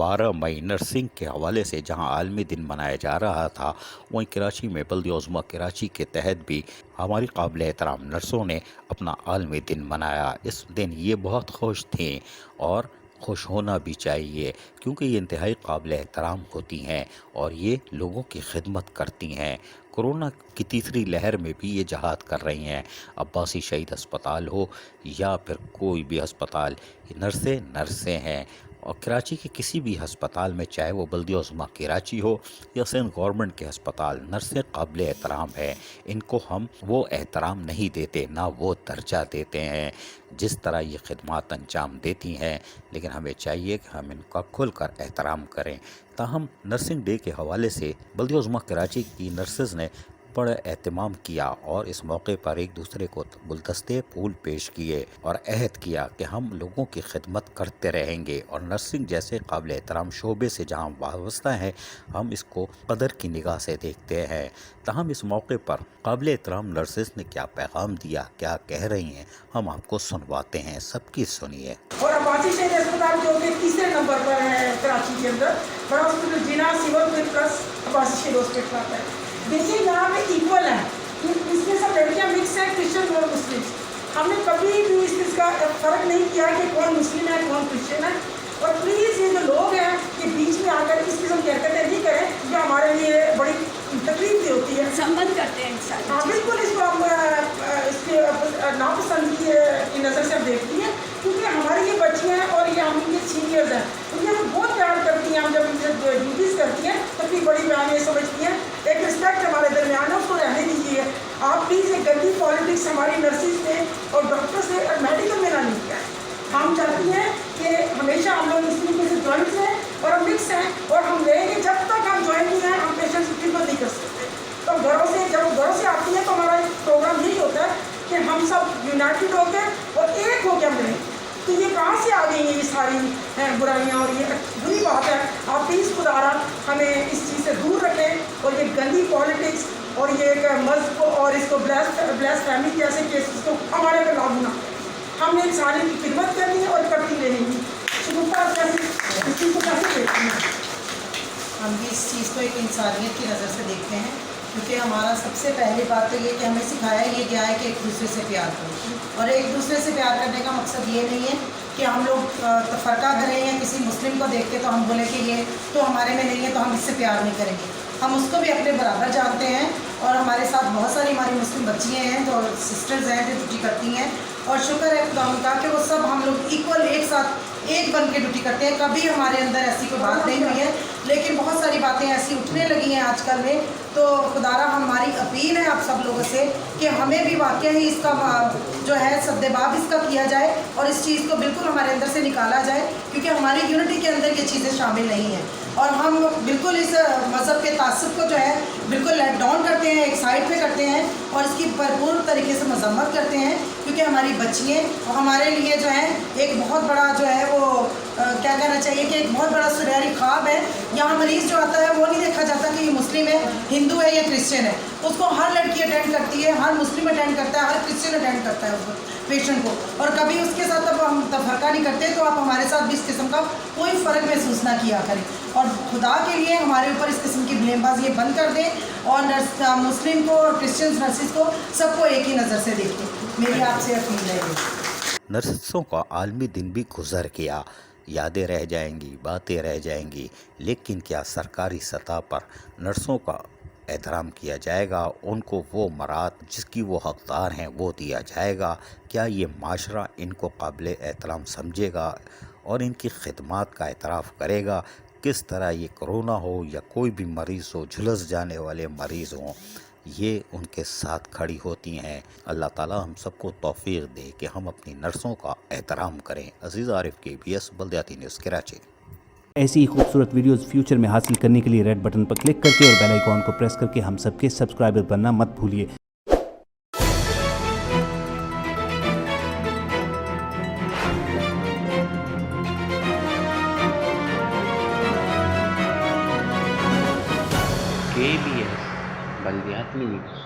12 मई nursing के हवाले से जहां आलमी दिन मनाया जा रहा था, वहीं कराची में बल्दिया उज़्मा कराची के तहत भी हमारी काबिल एहतराम नर्सों ने अपना आलमी दिन मनाया। इस दिन ये बहुत खुश थी और खुश होना भी चाहिए, क्योंकि ये इंतहाई काबिल एहतराम होती हैं और ये लोगों की खिदमत करती हैं। कोरोना की तीसरी लहर में भी ये जहाद कर रही हैं। अब्बासी शहीद अस्पताल हो या फिर कोई भी अस्पताल, ये नर्सें हैं। और कराची के किसी भी अस्पताल में, चाहे वो बल्दिया उज़्मा कराची हो या सिंध गवर्नमेंट के अस्पताल, नर्सें काबिल एहतराम है। इनको हम वो एहतराम नहीं देते, ना वो दर्जा देते हैं जिस तरह ये खिदमत अंजाम देती हैं। लेकिन हमें चाहिए कि हम इनका खुल कर एहतराम करें। ताहम नर्सिंग डे के हवाले से बल्दिया उज़्मा कराची की नर्सेज़ ने बड़ा एहतमाम किया और इस मौके पर एक दूसरे को गुलदस्ते फूल पेश किए और अहद किया कि हम लोगों की खिदमत करते रहेंगे और नर्सिंग जैसे काबिल एहतराम शोबे से जहाँ वाबस्ता है, हम इसको कदर की निगाह से देखते हैं। ताहम इस मौके पर काबिल एहतराम नर्सेस ने क्या पैगाम दिया, क्या कह रही हैं, हम आपको सुनवाते हैं। सबकी सुनिए। और अब्बासी शहीद अस्पताल जो कि तीसरे नंबर पर है कराची के अंदर, बड़ा हॉस्पिटल जिना सिविल प्लस अब्बासी शहीद हॉस्पिटल आता है। देखिए यहाँ पे इक्वल है, इसमें सब लड़कियाँ मिक्स हैं, क्रिश्चियन और मुस्लिम। हमने कभी भी इसका फ़र्क नहीं किया कि कौन मुस्लिम है कौन क्रिश्चियन है। और प्लीज़ ये जो लोग हैं ये बीच में आकर इस किस्म की हरकतें नहीं करें, जो हमारे लिए बड़ी तकलीफ भी होती है। संबंध करते हैं इंसान। हाँ बिल्कुल, इसको हम इसके नापसंद की नज़र से हम देखती हैं, क्योंकि हमारी ये बच्चियाँ हैं और ये हम इनके सीनियर्स हैं, उनके हम बहुत प्यार करती हैं। हम जब इनसे ड्यूटीज़ करती हैं तो अपनी बड़ी बहन ये समझती हैं, एक रिस्पेक्ट हमारे दरमियान है, उसको रहने दीजिए। आप प्लीज़ ये गंदी पॉलिटिक्स हमारी नर्सिस ने और डॉक्टर से और मेडिकल में ना नहीं किया। हम चाहती हैं कि हमेशा हम लोग इस तरीके से ज्वाइंट्स हैं और हम मिक्स हैं और हम रहेंगे जब तक हम ज्वाइंट नहीं हैं, हम पेशेंट्स की खिदमत नहीं कर सकते। तो घरों से जब घरों से आती है तो हमारा एक प्रोग्राम यही होता है कि हम सब यूनाइटेड होकर और एक होकर हम रहें। तो ये कहाँ से आ गई हैं ये सारी बुराइयाँ, और ये बुरी बात है। आप प्लीज़ खुदारा हमें इस चीज़ से दूर रखें और ये गंदी पॉलिटिक्स और ये मज़हब और इसको ब्लेस फैमिली के ऐसे केसेस को हमारे पर लागू ना करें। हमने इंसानी की खिदमत करनी है और करती रहेंगी। शुक्रिया। इस चीज़ को कैसे देखते हैं? हम भी इस चीज़ को एक इंसानियत की नज़र से देखते हैं, क्योंकि हमारा सबसे पहली बात तो ये कि हमें सिखाया ये गया है कि एक दूसरे से प्यार करो। और एक दूसरे से प्यार करने का मकसद ये नहीं है कि हम लोग तफरका करें या किसी मुस्लिम को देख के तो हम बोले कि ये तो हमारे में नहीं है तो हम इससे प्यार नहीं करेंगे। हम उसको भी अपने बराबर जानते हैं और हमारे साथ बहुत सारी हमारी मुस्लिम बच्चियाँ हैं जो सिस्टर्स हैं जो ड्यूटी करती हैं, और शुक्र है खुदा का कि वो सब हम लोग इक्वल एक साथ एक बन के ड्यूटी करते हैं। कभी हमारे अंदर ऐसी कोई बात नहीं हुई है, लेकिन बहुत सारी बातें ऐसी उठने लगी हैं आजकल में। तो खुदारा हमारी अपील है आप सब लोगों से कि हमें भी वाकई ही इसका जो है सद्देबाब इसका किया जाए और इस चीज़ को बिल्कुल हमारे अंदर से निकाला जाए, क्योंकि हमारी यूनिटी के अंदर ये चीज़ें शामिल नहीं हैं। और हम बिल्कुल इस मज़हब के तासुब को जो है बिल्कुल लेट डाउन करते हैं, एक साइड पे करते हैं और इसकी भरपूर तरीके से मजम्मत करते हैं, क्योंकि हमारी बच्चियाँ हमारे लिए जो है एक बहुत बड़ा जो है वो क्या कहना चाहिए कि एक बहुत बड़ा सुनहरी ख्वाब है। यहाँ मरीज़ जो आता है वो नहीं देखा जाता कि ये मुस्लिम है, हिंदू है या क्रिश्चियन है। उसको हर लड़की अटेंड करती है, हर मुस्लिम अटेंड करता है, हर क्रिश्चियन अटेंड करता है उस पेशेंट को, और कभी उसके साथ अब हम तफरका नहीं करते। तो आप हमारे साथ भी इस किस्म का कोई फ़र्क महसूस ना किया करें और खुदा के लिए हमारे ऊपर इस किस्म की ब्लेमबाजी बंद कर दें और मुस्लिम को और क्रिश्चियन नर्सिस को सबको एक ही नज़र से देखें। मेरी आपसे अपील है। नर्सों का आलमी दिन भी गुजर गया, यादें रह जाएंगी, बातें रह जाएंगी, लेकिन क्या सरकारी सतह पर नर्सों का एहतराम किया जाएगा? उनको वो मराद जिसकी वो हकदार हैं वो दिया जाएगा? क्या ये माशरा इनको काबिल एहतराम समझेगा और इनकी खिदमत का एतराफ़ करेगा? किस तरह ये कोरोना हो या कोई भी मरीज़ हो, झुलस जाने वाले मरीज़ हों, ये उनके साथ खड़ी होती हैं। अल्लाह ताला हम सबको तौफीक दे कि हम अपनी नर्सों का एहतराम करें। अजीज़ आरिफ KBS बल्दियाती न्यूज़ कराची। ऐसी ही खूबसूरत वीडियोस फ्यूचर में हासिल करने के लिए रेड बटन पर क्लिक करके और बेल आइकॉन को प्रेस करके हम सबके सब्सक्राइबर बनना मत भूलिए। KBS बल्दियाती न्यूज़।